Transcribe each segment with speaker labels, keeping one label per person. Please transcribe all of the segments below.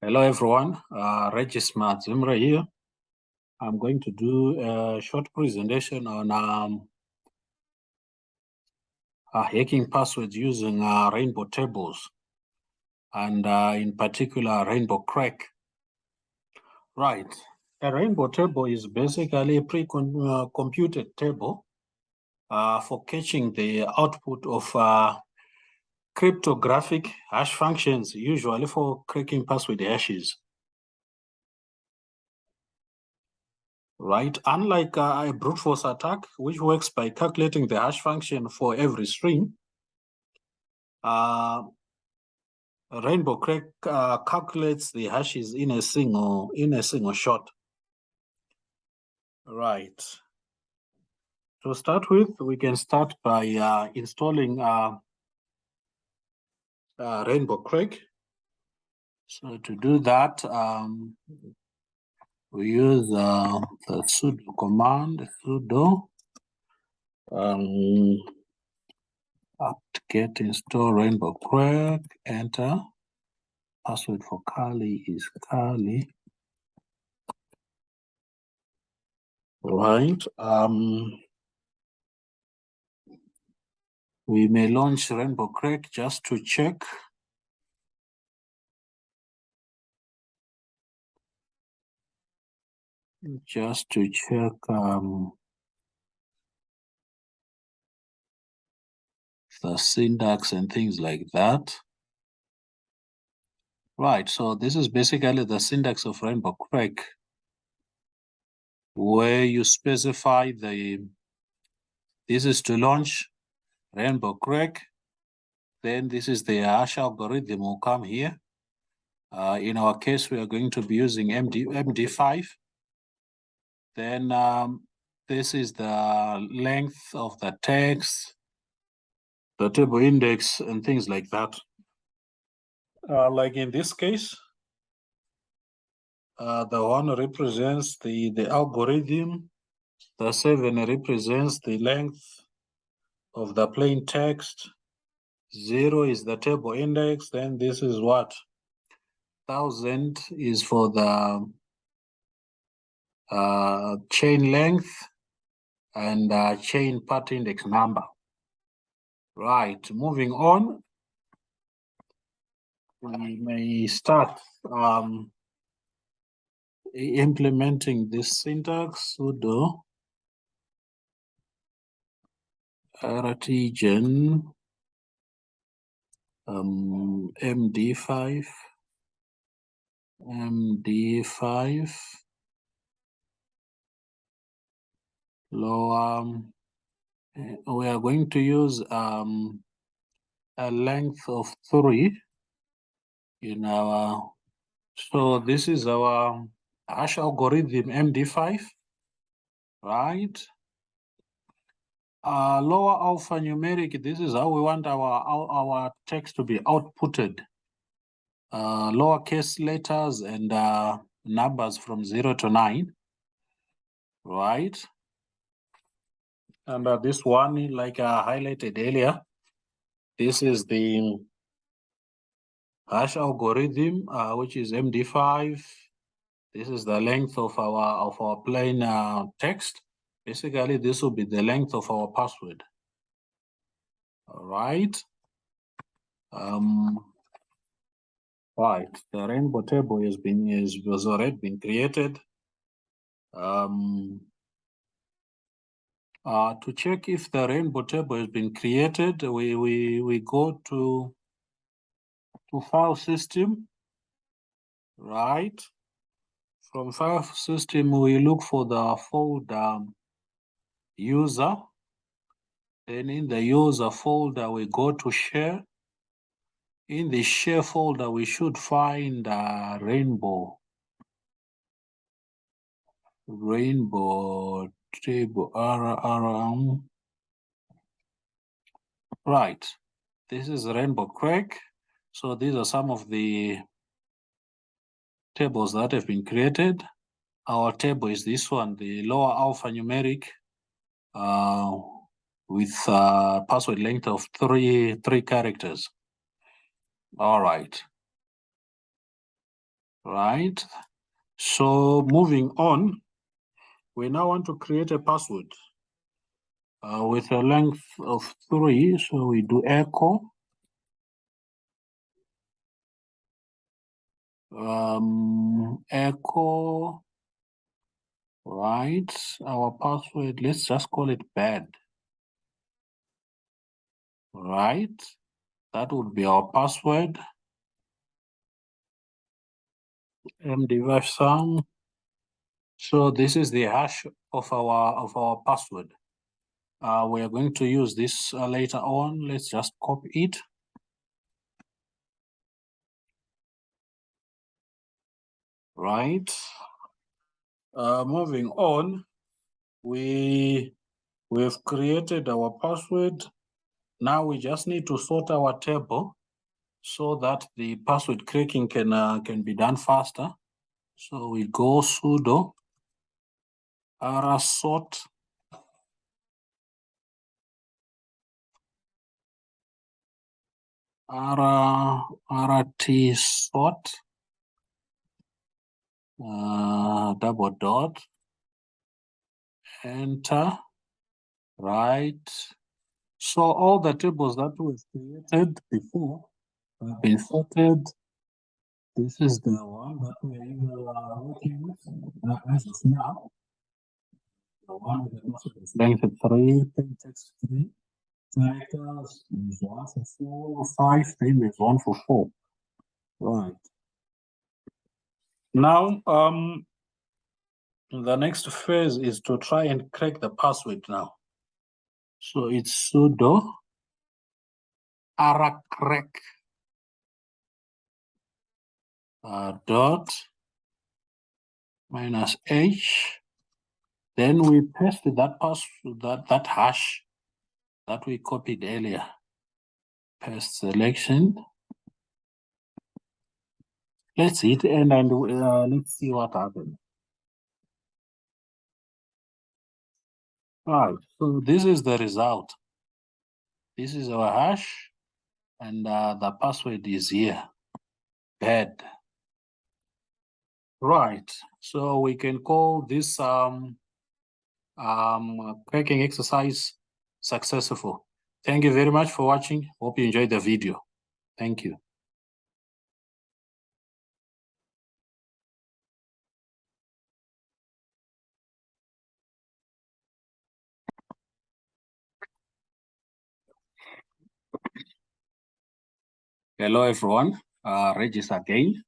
Speaker 1: Hello everyone, Regis Zimra here. I'm going to do a short presentation on hacking passwords using rainbow tables and in particular RainbowCrack. Right, a rainbow table is basically a pre-computed table for catching the output of cryptographic hash functions, usually for cracking password hashes. Right, unlike a brute force attack, which works by calculating the hash function for every string, RainbowCrack calculates the hashes in a single shot. Right. To start with, we can start by installing RainbowCrack. So to do that, we use the sudo command, sudo apt-get install RainbowCrack, enter. Password for Kali is Kali. Right. We may launch RainbowCrack just to check. Just to check the syntax and things like that. Right, so this is basically the syntax of RainbowCrack, where you specify this is to launch RainbowCrack, then this is the hash algorithm will come here. In our case, we are going to be using MD5. Then this is the length of the text, the table index, and things like that. Like in this case, the 1 represents the algorithm, the 7 represents the length of the plain text, 0 is the table index, then this is what? 1000 is for the chain length and chain part index number. Right, moving on, we may start implementing this syntax, sudo rtgen MD5 lower. We are going to use a length of 3 in our, so this is our hash algorithm MD5, right? Lower alphanumeric, this is how we want our text to be outputted. Lowercase letters and numbers from 0 to 9, right? And this one, like I highlighted earlier, this is the hash algorithm, which is MD5. This is the length of our plain text. Basically, this will be the length of our password. All right. Right. The rainbow table was already been created. To check if the rainbow table has been created, we go to file system, right? From file system, we look for the folder user. Then in the user folder, we go to share. In the share folder, we should find rainbow table RM. Right, this is RainbowCrack. So these are some of the tables that have been created. Our table is this one, the lower alphanumeric with password length of three characters. All right. right? So moving on, we now want to create a password with a length of 3. So we do echo echo, right? Our password, let's just call it bad, right? That would be our password. mdvsum. So this is the hash of our password. We are going to use this later on. Let's just copy it. Right. Moving on, we've created our password. Now we just need to sort our table so that the password cracking can be done faster. So we go sudo sort rt sort double dot, enter, right? So all the tables that we've created before have been sorted. This is the one that we are working with as of now. The one with the most length 3, text 3, characters is 1 for 4, 5, then is 1 for 4. Right. Now, the next phase is to try and crack the password now. So it's sudo rcrack dot -h. Then we paste that password, that hash that we copied earlier. Paste selection. Let's hit end and let's see what happens. Right, so this is the result. This is our hash, and the password is here. Bad. Right, so we can call this cracking exercise successful. Thank you very much for watching. Hope you enjoyed the video. Thank you. Hello, everyone. Regis again.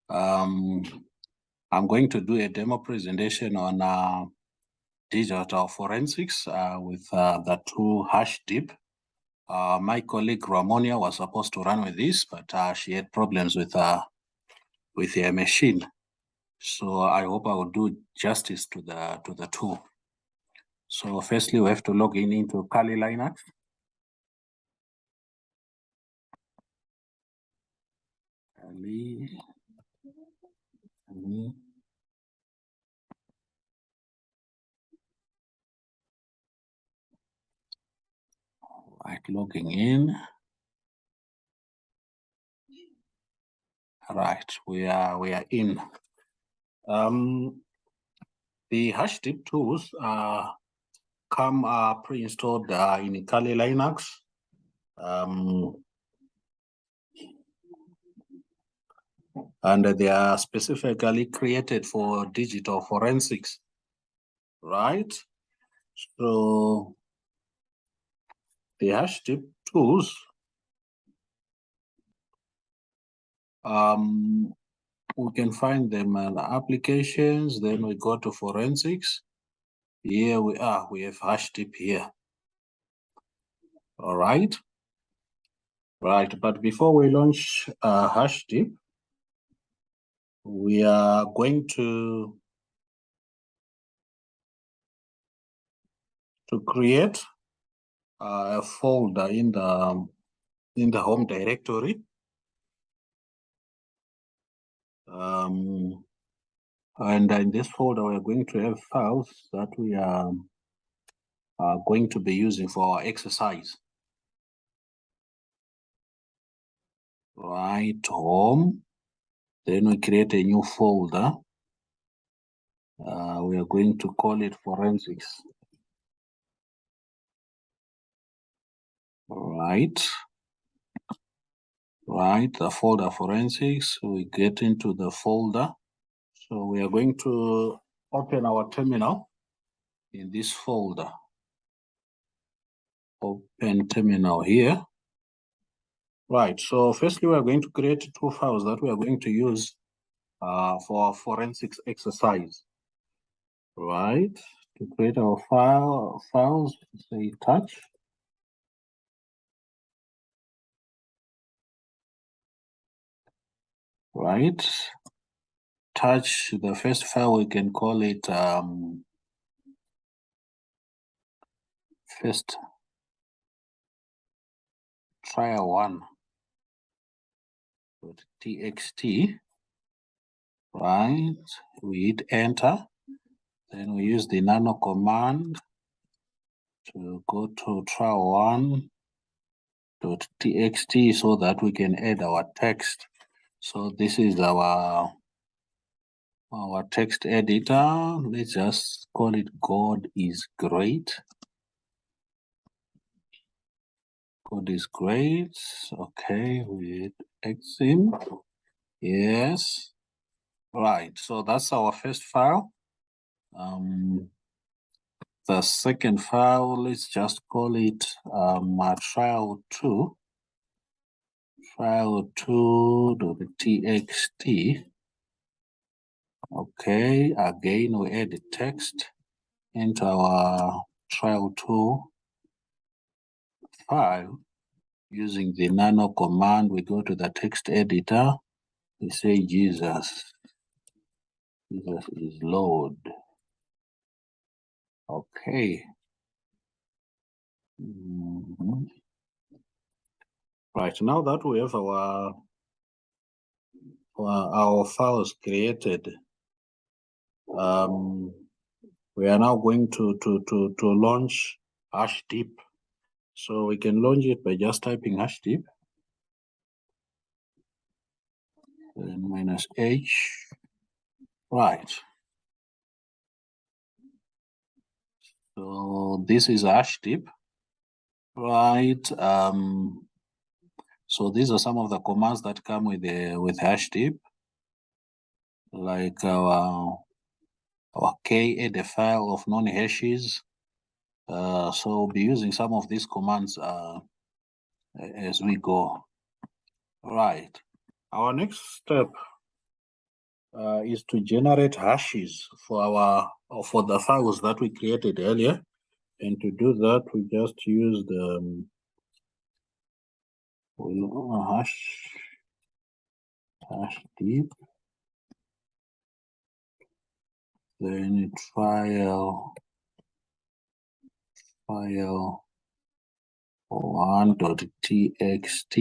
Speaker 1: I'm going to do a demo presentation on digital forensics with the tool Hashdeep. My colleague Ramonia was supposed to run with this, but she had problems with her machine. So I hope I will do justice to the tool. So firstly, we have to log in into Kali Linux. Right, logging in. Right, we are in. The Hashdeep tools come pre-installed in Kali Linux. And they are specifically created for digital forensics, right? So the Hashdeep tools, we can find them in applications, then we go to forensics. Here we are, we have Hashdeep here. All right. Right, but before we launch Hashdeep, we are going to create a folder in the home directory. And in this folder, we are going to have files that we are going to be using for our exercise. Right, home. Then we create a new folder. We are going to call it forensics. Right, the folder forensics. We get into the folder. So we are going to open our terminal in this folder. Open terminal here. Right, so firstly we are going to create two files that we are going to use for our forensics exercise. Right, to create our files, say touch. Right, touch, the first file we can call it first trial one.txt. Right, we hit enter, then we use the nano command to go to trial one.txt so that we can add our text. So this is our text editor. Let's just call it God is great. God is great. Okay, with exim. Yes. Right. So that's our first file. The second file, let's just call it trial two.txt. Okay, again we add the text into our trial two file using the nano command. We go to the text editor, we say Jesus is Lord. Okay. Right, now that we have our files created, we are now going to launch Hashdeep. So we can launch it by just typing Hashdeep, then -H. Right. So this is Hashdeep. Right. So these are some of the commands that come with Hashdeep, like our K add a file of non-hashes. So we'll be using some of these commands as we go. Right. Our next step is to generate hashes for the files that we created earlier. And to do that, we just use the Hashdeep, then trial file one.txt.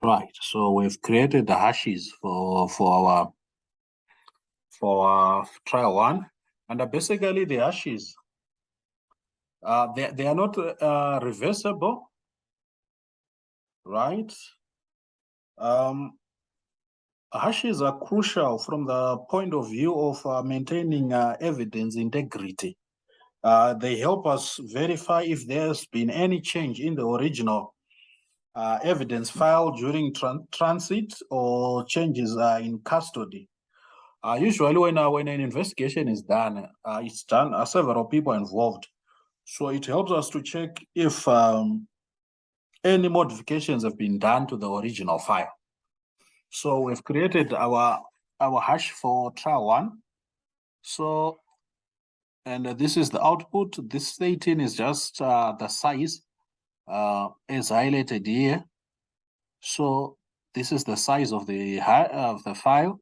Speaker 1: Right, so we've created the hashes for our trial one, and basically the hashes they are not reversible, right? Hashes are crucial from the point of view of maintaining evidence integrity. They help us verify if there's been any change in the original evidence file during transit or changes in custody. Usually when an investigation is done, it's done, several people involved. So it helps us to check if any modifications have been done to the original file. So we've created our hash for trial one. So, and this is the output. This 18 is just the size as highlighted here. So this is the size of the file.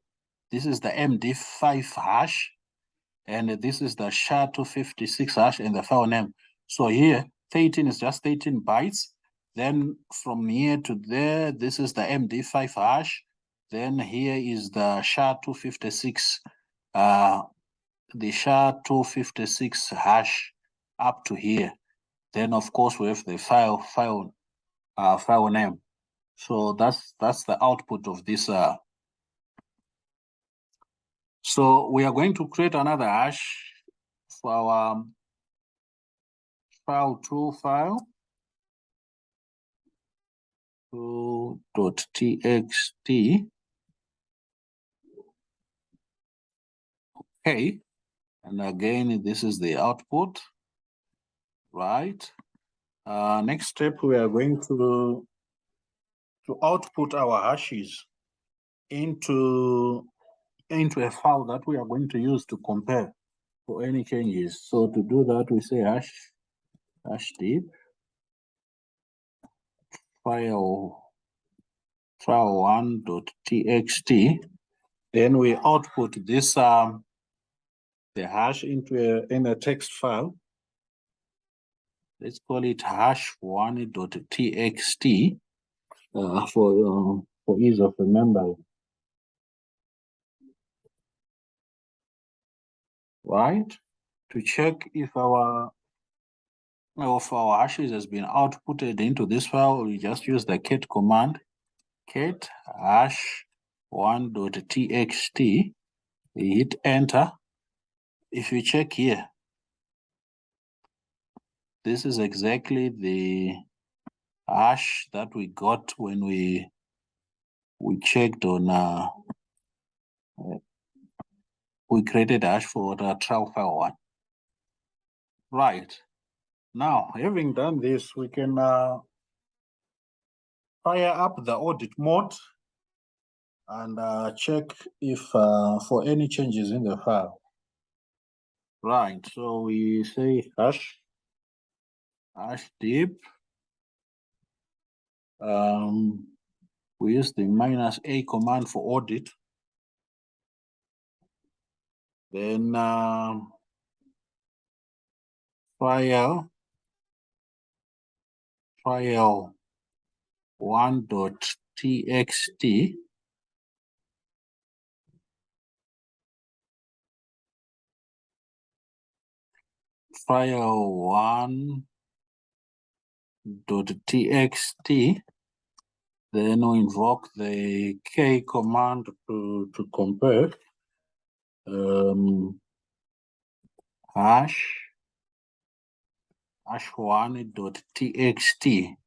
Speaker 1: This is the MD5 hash, and this is the SHA-256 hash and the file name. So here, 13 is just 13 bytes. Then from here to there, this is the MD5 hash. Then here is the SHA-256, the SHA-256 hash up to here. Then of course we have the file name. So that's the output of this. So we are going to create another hash for our file2 file. .txt. Okay, and again this is the output, right? Next step, we are going to output our hashes into a file that we are going to use to compare for any changes. So to do that, we say hashdeep file1.txt. Then we output this the hash in a text file. Let's call it hash1.txt for ease of remembering. Right? To check if our hashes has been outputted into this file, we just use the cat command, cat hash1.txt. We hit enter. If you check here, this is exactly the hash that we got when we checked on we created hash for the trial file 1. Right. Now, having done this, we can fire up the audit mode and check if for any changes in the file. Right, so we say hashdeep. We use the -a command for audit. Then file1.txt. file1.txt. Then we invoke the k command to compare hash1.txt.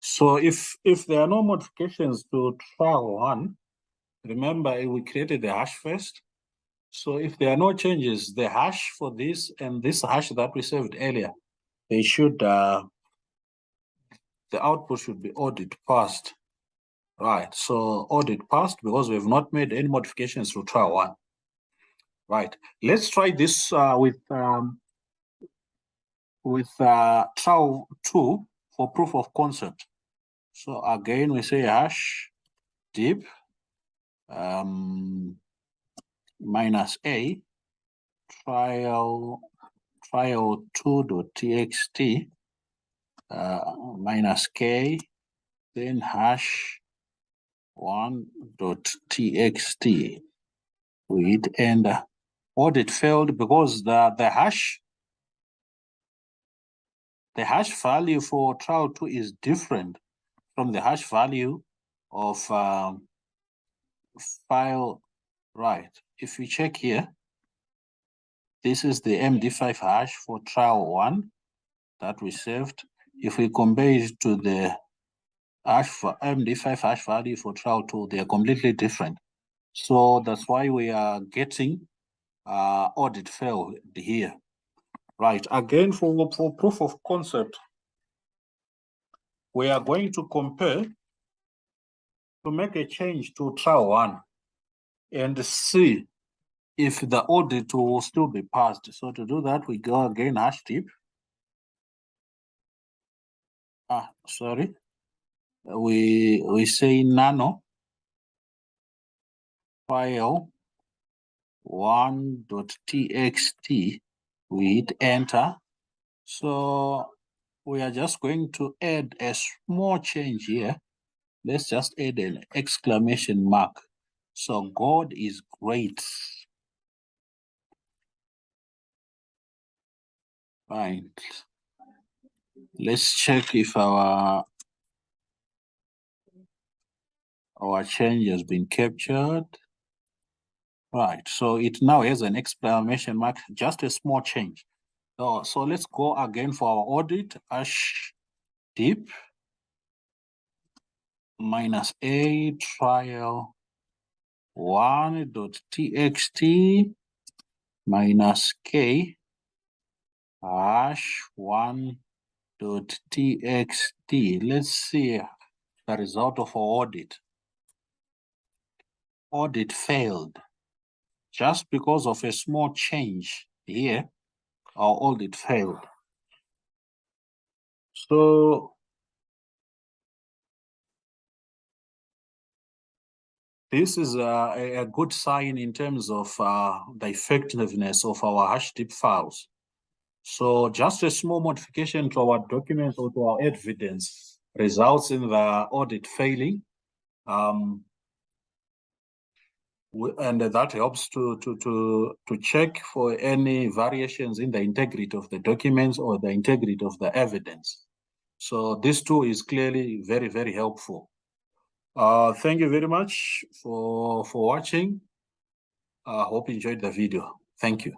Speaker 1: So if there are no modifications to trial 1, remember we created the hash first. So if there are no changes, the hash for this and this hash that we saved earlier, they should the output should be audit passed. Right. So audit passed because we have not made any modifications to trial 1. Right. Let's try this with trial 2 for proof of concept. So again, we say hashdeep -a trial2.txt -k, then hash1.txt. We hit enter. Audit failed because the hash value for trial 2 is different from the hash value of file. Right. If you check here, this is the MD5 hash for trial 1 that we saved. If we compare it to the MD5 hash value for trial 2, they are completely different. So that's why we are getting audit failed here. Right. Again, for proof of concept, we are going to compare to make a change to trial 1 and see if the audit will still be passed. So to do that, we go again hashdeep. Sorry. We say nano file1.txt. We hit enter. So we are just going to add a small change here. Let's just add an exclamation mark. So God is great. Right. Let's check if our change has been captured. Right, so it now has an exclamation mark, just a small change. So let's go again for our audit. Hashdeep minus a trial 1.txt minus k hash 1.txt. Let's see the result of our audit. Audit failed just because of a small change here. Our audit failed. So this is a good sign in terms of the effectiveness of our Hashdeep files. So just a small modification to our documents or to our evidence results in the audit failing. And that helps to check for any variations in the integrity of the documents or the integrity of the evidence. So this tool is clearly very, very helpful. Thank you very much for watching. I hope you enjoyed the video. Thank you.